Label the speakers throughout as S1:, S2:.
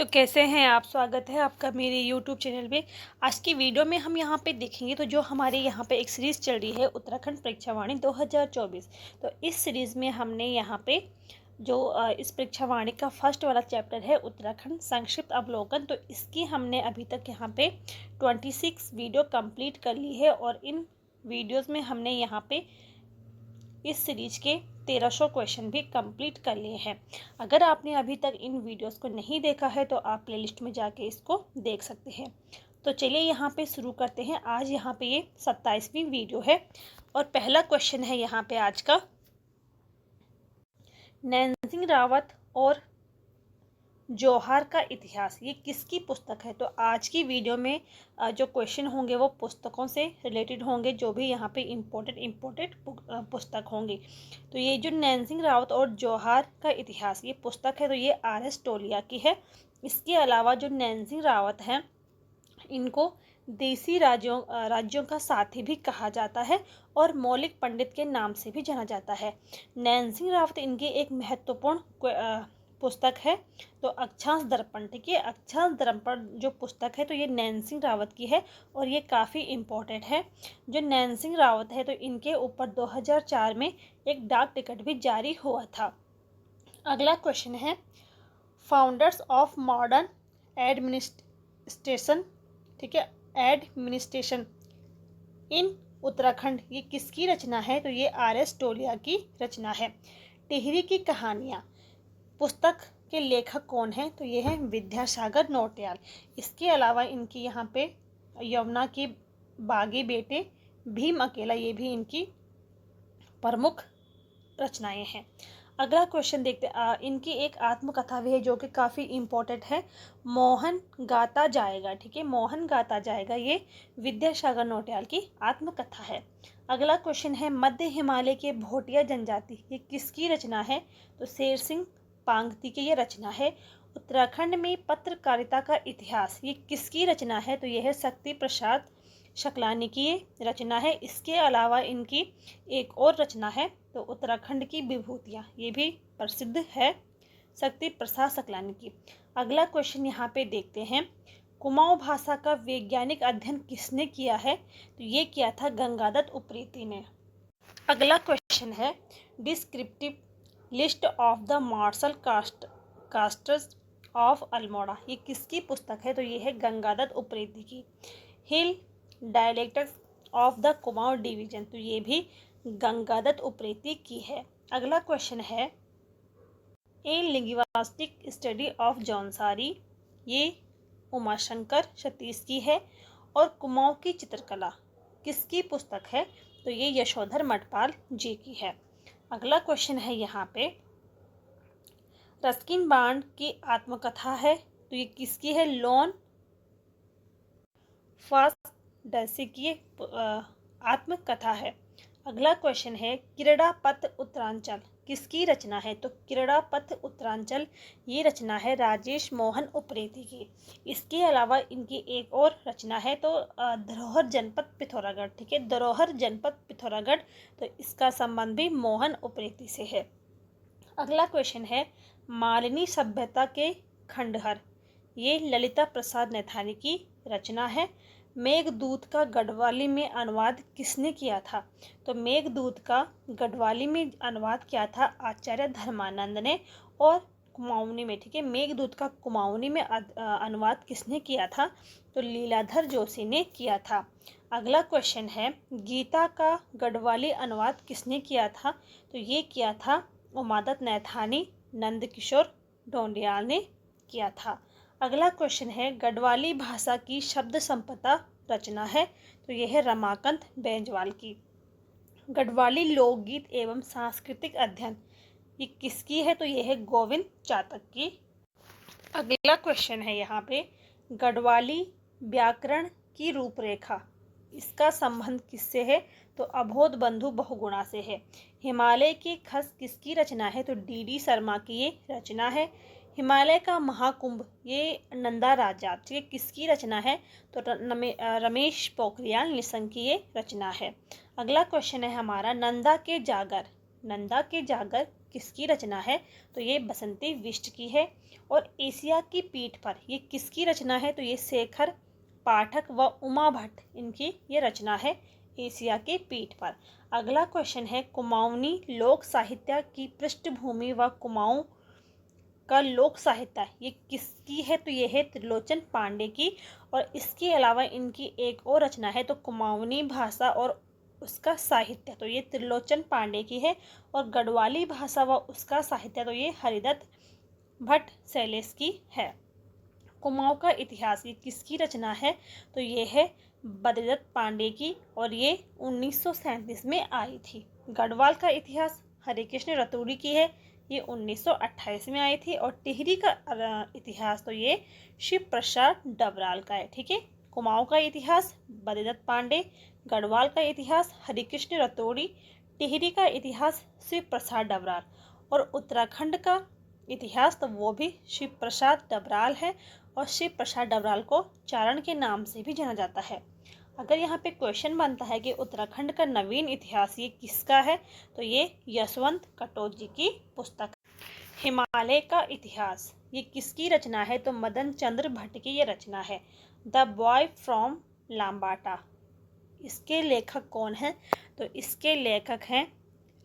S1: तो कैसे हैं आप। स्वागत है आपका मेरे यूट्यूब चैनल पे। आज की वीडियो में हम यहाँ पे देखेंगे तो जो हमारे यहाँ पे एक सीरीज़ चल रही है उत्तराखंड परीक्षावाणी 2024। तो इस सीरीज़ में हमने यहाँ पे जो इस परीक्षावाणी का फर्स्ट वाला चैप्टर है उत्तराखंड संक्षिप्त अवलोकन, तो इसकी हमने अभी तक यहाँ पे 26 वीडियो कंप्लीट कर ली है और इन वीडियोज़ में हमने यहाँ पे इस सीरीज के 1300 क्वेश्चन भी कंप्लीट कर लिए हैं। अगर आपने अभी तक इन वीडियोस को नहीं देखा है तो आप प्लेलिस्ट में जाके इसको देख सकते हैं। तो चलिए यहाँ पे शुरू करते हैं। आज यहाँ पे ये 27वीं वीडियो है और पहला क्वेश्चन है यहाँ पे आज का, नैनसिंह रावत और जौहर का इतिहास ये किसकी पुस्तक है। तो आज की वीडियो में जो क्वेश्चन होंगे वो पुस्तकों से रिलेटेड होंगे, जो भी यहाँ पे इम्पोर्टेंट पुस्तक होंगे। तो ये जो नैनसिंह रावत और जौहर का इतिहास ये पुस्तक है तो ये RS टोलिया की है। इसके अलावा जो नैनसिंह रावत हैं इनको देसी राज्यों का साथी भी कहा जाता है और मौलिक पंडित के नाम से भी जाना जाता है। नैनसिंह रावत इनकी एक महत्वपूर्ण पुस्तक है। तो अक्षांश दर्पण, ठीक है, अक्षांश दर्पण जो पुस्तक है तो ये नैनसिंह रावत की है और ये काफ़ी इम्पोर्टेंट है। जो नैनसिंह रावत है तो इनके ऊपर 2004 में एक डाक टिकट भी जारी हुआ था। अगला क्वेश्चन है, फाउंडर्स ऑफ मॉडर्न एडमिनिस्ट्रेशन, ठीक है, एडमिनिस्ट्रेशन इन उत्तराखंड ये किसकी रचना है। तो ये RS टोलिया की रचना है। टिहरी की कहानियाँ पुस्तक के लेखक कौन हैं। तो ये हैं विद्यासागर नौटियाल। इसके अलावा इनकी यहाँ पे यमुना के बागी बेटे, भीम अकेला, ये भी इनकी प्रमुख रचनाएं हैं। अगला क्वेश्चन देखते हैं। इनकी एक आत्मकथा भी है जो कि काफ़ी इम्पोर्टेंट है, मोहन गाता जाएगा, ठीक है, मोहन गाता जाएगा, ये विद्यासागर नौटियाल की आत्मकथा है। अगला क्वेश्चन है, मध्य हिमालय के भोटिया जनजाति ये किसकी रचना है। तो शेर सिंह पांगती की ये रचना है। उत्तराखंड में पत्रकारिता का इतिहास ये किसकी रचना है। तो यह है शक्ति प्रसाद शकलानी की ये रचना है। इसके अलावा इनकी एक और रचना है तो उत्तराखंड की विभूतियाँ, ये भी प्रसिद्ध है, शक्ति प्रसाद शकलानी की। अगला क्वेश्चन यहाँ पे देखते हैं, कुमाऊँ भाषा का वैज्ञानिक अध्ययन किसने किया है। तो ये किया था गंगादत्त उप्रेती ने। अगला क्वेश्चन है, descriptive list of the martial castes of Almora ये किसकी पुस्तक है। तो ये है गंगादत्त उप्रेती की। Hill dialects of the Kumaon division, तो ये भी गंगादत्त उप्रेती की है। अगला क्वेश्चन है, ए लिंग्विस्टिक स्टडी ऑफ जौनसारी ये उमाशंकर सतीश की है। और कुमाऊँ की चित्रकला किसकी पुस्तक है। तो ये यशोधर मठपाल जी की है। अगला क्वेश्चन है यहाँ पे, रस्किन बांड की आत्मकथा है तो ये किसकी है, लॉन फास्डैसी की आत्मकथा है। अगला क्वेश्चन है, क्रीड़ापथ उत्तरांचल किसकी रचना है। तो क्रीड़ापथ उत्तरांचल ये रचना है राजेश मोहन उप्रेती की। इसके अलावा इनकी एक और रचना है तो धरोहर जनपद पिथौरागढ़, ठीक है, धरोहर जनपद पिथौरागढ़, तो इसका संबंध भी मोहन उप्रेती से है। अगला क्वेश्चन है, मालिनी सभ्यता के खंडहर ये ललिता प्रसाद नैथानी की रचना है। मेघदूत का गढ़वाली में अनुवाद किसने किया था। तो मेघदूत का गढ़वाली में अनुवाद किया था आचार्य धर्मानंद ने। और कुमाऊनी में, ठीक है, मेघदूत का कुमाऊनी में अनुवाद किसने किया था। तो लीलाधर जोशी ने किया था। अगला क्वेश्चन है, गीता का गढ़वाली अनुवाद किसने किया था। तो ये किया था उमादत्त नैथानी, नंदकिशोर ढोंडियाल ने किया था। अगला क्वेश्चन है, गढ़वाली भाषा की शब्द संपदा रचना है तो यह है रमाकांत बेंजवाल की। गढ़वाली लोकगीत एवं सांस्कृतिक अध्ययन ये किसकी है। तो यह है गोविंद चातक की। अगला क्वेश्चन है यहाँ पे, गढ़वाली व्याकरण की रूपरेखा इसका संबंध किससे है। तो अबोध बंधु बहुगुणा से है। हिमालय की खस किसकी रचना है। तो DD शर्मा की ये रचना है। हिमालय का महाकुंभ ये नंदा राजा ये किसकी रचना है। तो रमेश पोखरियाल निशंक की ये रचना है। अगला क्वेश्चन है हमारा, नंदा के जागर नंदा के जागर किसकी रचना है? तो ये बसंती बिष्ट की है। और एशिया की पीठ पर ये किसकी रचना है? तो ये शेखर पाठक व उमा भट्ट इनकी ये रचना है, एशिया के पीठ पर। अगला क्वेश्चन है, कुमाऊनी लोक साहित्य की पृष्ठभूमि व कुमाऊं का लोक साहित्य ये किसकी है? तो ये है त्रिलोचन पांडे की। और इसके अलावा इनकी एक और रचना है, तो कुमाऊनी भाषा और उसका साहित्य, तो ये त्रिलोचन पांडे की है। और गढ़वाली भाषा व उसका साहित्य, तो ये हरिदत्त भट्ट शैलेश की है। कुमाऊं का इतिहास ये किसकी रचना है? तो ये है बद्रीदत्त पांडे की, और ये 1937 में आई थी। गढ़वाल का इतिहास हरिकृष्ण रतूड़ी की है, ये 1928 में आई थी। और टिहरी का इतिहास तो ये शिव प्रसाद डबराल का है। ठीक है, कुमाऊं का इतिहास बद्रीदत्त पांडे, गढ़वाल का इतिहास हरिकृष्ण रतूड़ी, टिहरी का इतिहास शिव प्रसाद डबराल, और उत्तराखंड का इतिहास तो वो भी शिव प्रसाद डबराल है। और शिव प्रसाद डबराल को चारण के नाम से भी जाना जाता है। अगर यहाँ पे क्वेश्चन बनता है कि उत्तराखंड का नवीन इतिहास ये किसका है, तो ये यशवंत कटोच जी की पुस्तक। हिमालय का इतिहास ये किसकी रचना है? तो मदन चंद्र भट्ट की ये रचना है, द बॉय फ्रॉम लाम्बाटा। इसके लेखक कौन हैं? तो इसके लेखक हैं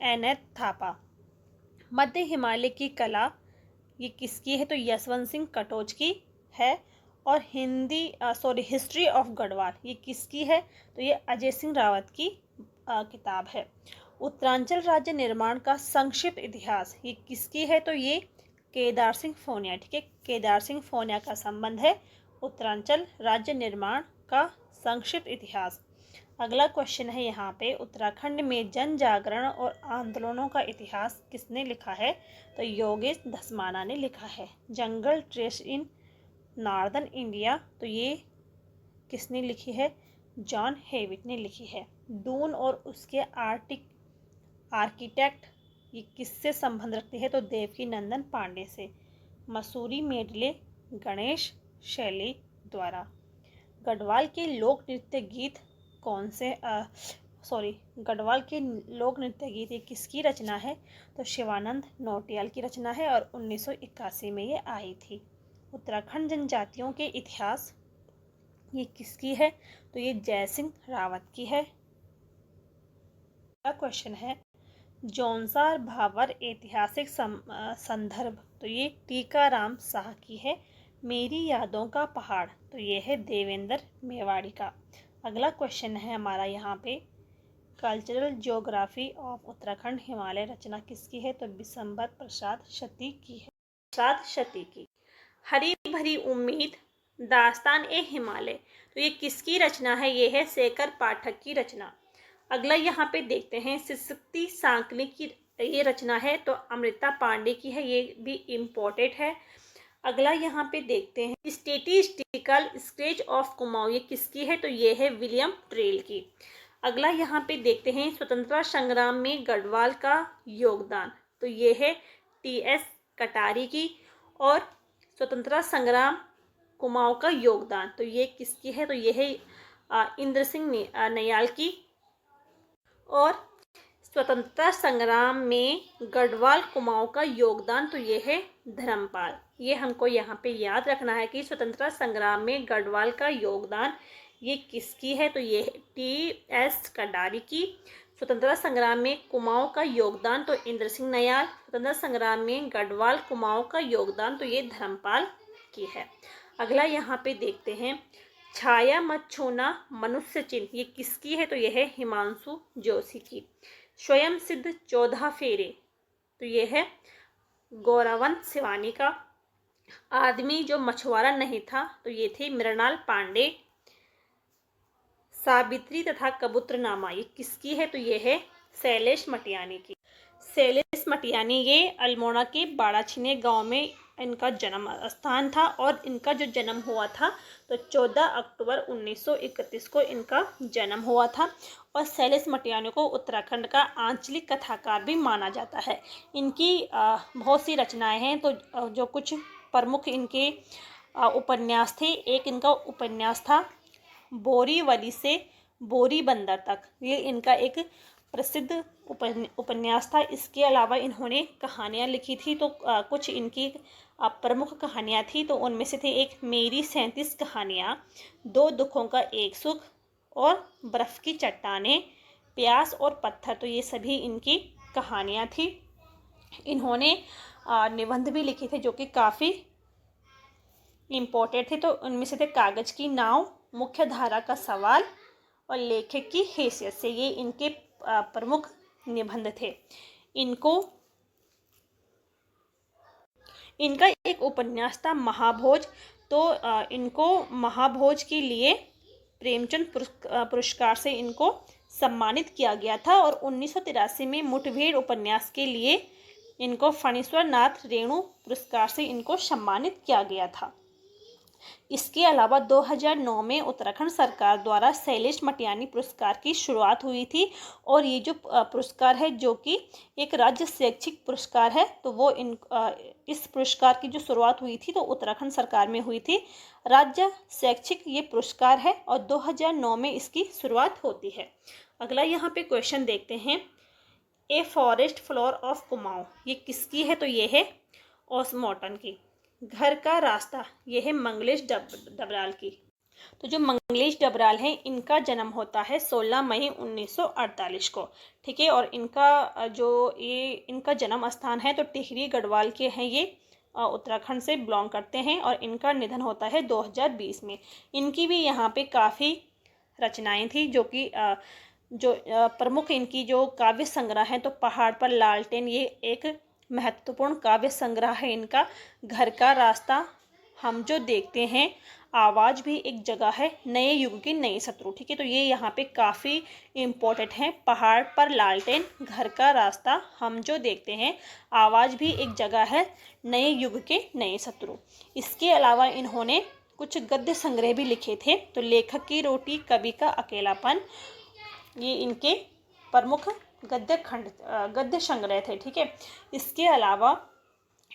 S1: एन थापा। मध्य हिमालय की कला ये किसकी है? तो यशवंत सिंह कटोच की है। और हिस्ट्री ऑफ गढ़वाल ये किसकी है? तो ये अजय सिंह रावत की किताब है। उत्तरांचल राज्य निर्माण का संक्षिप्त इतिहास ये किसकी है? तो ये केदार सिंह फोनिया। ठीक है, केदार सिंह फोनिया का संबंध है उत्तरांचल राज्य निर्माण का संक्षिप्त इतिहास। अगला क्वेश्चन है यहाँ पे, उत्तराखंड में जन जागरण और आंदोलनों का इतिहास किसने लिखा है? तो योगेश धस्माना ने लिखा है। जंगल ट्रेस इन नॉर्दर्न इंडिया, तो ये किसने लिखी है? जॉन हेविट ने लिखी है। दून और उसके आर्किटेक्ट ये किससे संबंध रखती है? तो देवकी नंदन पांडे से। मसूरी मेडले गणेश शैली द्वारा। गढ़वाल के लोक नृत्य गीत कौन से गढ़वाल के लोक नृत्य गीत ये किसकी रचना है? तो शिवानंद नौटियाल की रचना है, और 1981 में ये आई थी। उत्तराखंड जनजातियों के इतिहास ये किसकी है? तो ये जयसिंह रावत की है। अगला क्वेश्चन है, जौनसार भावर ऐतिहासिक संदर्भ, तो ये टीकाराम शाह की है। मेरी यादों का पहाड़, तो ये है देवेंद्र मेवाड़ी का। अगला क्वेश्चन है हमारा यहाँ पे, cultural geography of Uttarakhand Himalaya रचना किसकी है? तो बिशंबर प्रसाद शती की है। हरी भरी उम्मीद दास्तान ए हिमालय, तो ये किसकी रचना है? ये है शेखर पाठक की रचना। अगला यहाँ पे देखते हैं, सिसक्ति सांकली की ये रचना है, तो अमृता पांडे की है, ये भी इम्पोर्टेंट है। अगला यहाँ पे देखते हैं, स्टेटिस्टिकल स्केच ऑफ कुमाऊं ये किसकी है? तो ये है विलियम ट्रेल की। अगला यहाँ पे देखते हैं, स्वतंत्रता संग्राम में गढ़वाल का योगदान, तो ये है टी.एस. कटारी की। और स्वतंत्रता संग्राम कुमाऊं का योगदान, तो ये किसकी है? तो ये है इंद्र सिंह नयाल की। और स्वतंत्रता संग्राम में गढ़वाल कुमाऊं का योगदान, तो ये है धर्मपाल। ये हमको यहाँ पे याद रखना है कि स्वतंत्रता संग्राम में गढ़वाल का योगदान ये किसकी है? तो ये है टी.एस. कटारी की। स्वतंत्रता संग्राम में कुमाऊं का योगदान, तो इंद्र सिंह नयाल। स्वतंत्रता संग्राम में गढ़वाल कुमाऊं का योगदान, तो ये धर्मपाल की है। अगला यहाँ पे देखते हैं, छाया मत छूना मनुष्य चिन्ह ये किसकी है? तो यह है हिमांशु जोशी की। स्वयं सिद्ध 14 फेरे, तो ये है गौरवंत शिवानी का। आदमी जो मछुआरा नहीं था, तो ये थे मृणाल पांडे। सावित्री तथा कबूतरनामा ये किसकी है? तो ये है शैलेश मटियानी की। शैलेश मटियानी ये अल्मोड़ा के बाड़ाछिने गांव में इनका जन्म स्थान था, और इनका जो जन्म हुआ था तो 14 अक्टूबर 1931 को इनका जन्म हुआ था। और शैलेश मटियानी को उत्तराखंड का आंचलिक कथाकार भी माना जाता है। इनकी बहुत सी रचनाएं हैं, तो जो कुछ प्रमुख इनके उपन्यास थे, एक इनका उपन्यास था बोरीवली से बोरी बंदर तक, ये इनका एक प्रसिद्ध उपन्यास था। इसके अलावा इन्होंने कहानियाँ लिखी थी, तो कुछ इनकी प्रमुख कहानियाँ थी, तो उनमें से थे एक मेरी 37 कहानियाँ, दो दुखों का एक सुख और बर्फ़ की चट्टानें, प्यास और पत्थर। तो ये सभी इनकी कहानियाँ थी। इन्होंने निबंध भी लिखे थे जो कि काफ़ी इम्पोर्टेंट थे, तो उनमें से थे कागज़ की नाव, मुख्य धारा का सवाल और लेखक की हैसियत से। ये इनके प्रमुख निबंध थे। इनका एक उपन्यास था महाभोज, तो इनको महाभोज के लिए प्रेमचंद पुरस्कार से इनको सम्मानित किया गया था। और 1983 में मुठभेड़ उपन्यास के लिए इनको फणीश्वर नाथ रेणु पुरस्कार से इनको सम्मानित किया गया था। इसके अलावा 2009 में उत्तराखंड सरकार द्वारा शैलेश मटियानी पुरस्कार की शुरुआत हुई थी, और ये जो पुरस्कार है जो कि एक राज्य शैक्षिक पुरस्कार है, तो वो इस पुरस्कार की जो शुरुआत हुई थी तो उत्तराखंड सरकार में हुई थी। राज्य शैक्षिक ये पुरस्कार है और 2009 में इसकी शुरुआत होती है। अगला यहाँ पे क्वेश्चन देखते हैं, a forest floor of Kumaon, ये किसकी है? तो ये है ऑसमोटन की। घर का रास्ता, ये है मंगलेश डबराल की। तो जो मंगलेश डबराल हैं, इनका जन्म होता है 16 मई 1948 को, ठीक है। और इनका जन्म स्थान है तो टिहरी गढ़वाल के हैं ये, उत्तराखंड से बिलोंग करते हैं। और इनका निधन होता है 2020 में। इनकी भी यहाँ पे काफ़ी रचनाएं थी जो कि प्रमुख इनकी जो काव्य संग्रह है, तो पहाड़ पर लालटेन ये एक महत्वपूर्ण काव्य संग्रह है इनका। घर का रास्ता, हम जो देखते हैं, आवाज़ भी एक जगह है, नए युग के नए शत्रु, ठीक है। तो ये यहाँ पे काफ़ी इम्पोर्टेंट है। पहाड़ पर लालटेन, घर का रास्ता, हम जो देखते हैं, आवाज़ भी एक जगह है, नए युग के नए शत्रु। इसके अलावा इन्होंने कुछ गद्य संग्रह भी लिखे थे, तो लेखक की रोटी, कवि का अकेलापन, ये इनके प्रमुख गद्य संग्रह थे, ठीक है। इसके अलावा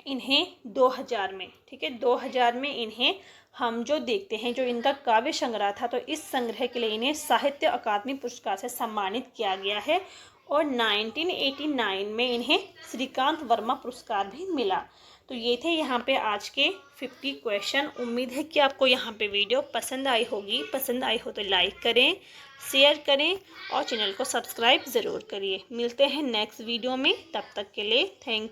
S1: इन्हें 2000 में, ठीक है, 2000 में इन्हें हम जो देखते हैं, जो इनका काव्य संग्रह था, तो इस संग्रह के लिए इन्हें साहित्य अकादमी पुरस्कार से सम्मानित किया गया है। और 1989 में इन्हें श्रीकांत वर्मा पुरस्कार भी मिला। तो ये थे यहाँ पे आज के 50 क्वेश्चन। उम्मीद है कि आपको यहाँ पे वीडियो पसंद आई होगी। पसंद आई हो तो लाइक करें, शेयर करें और चैनल को सब्सक्राइब ज़रूर करिए। मिलते हैं नेक्स्ट वीडियो में, तब तक के लिए थैंक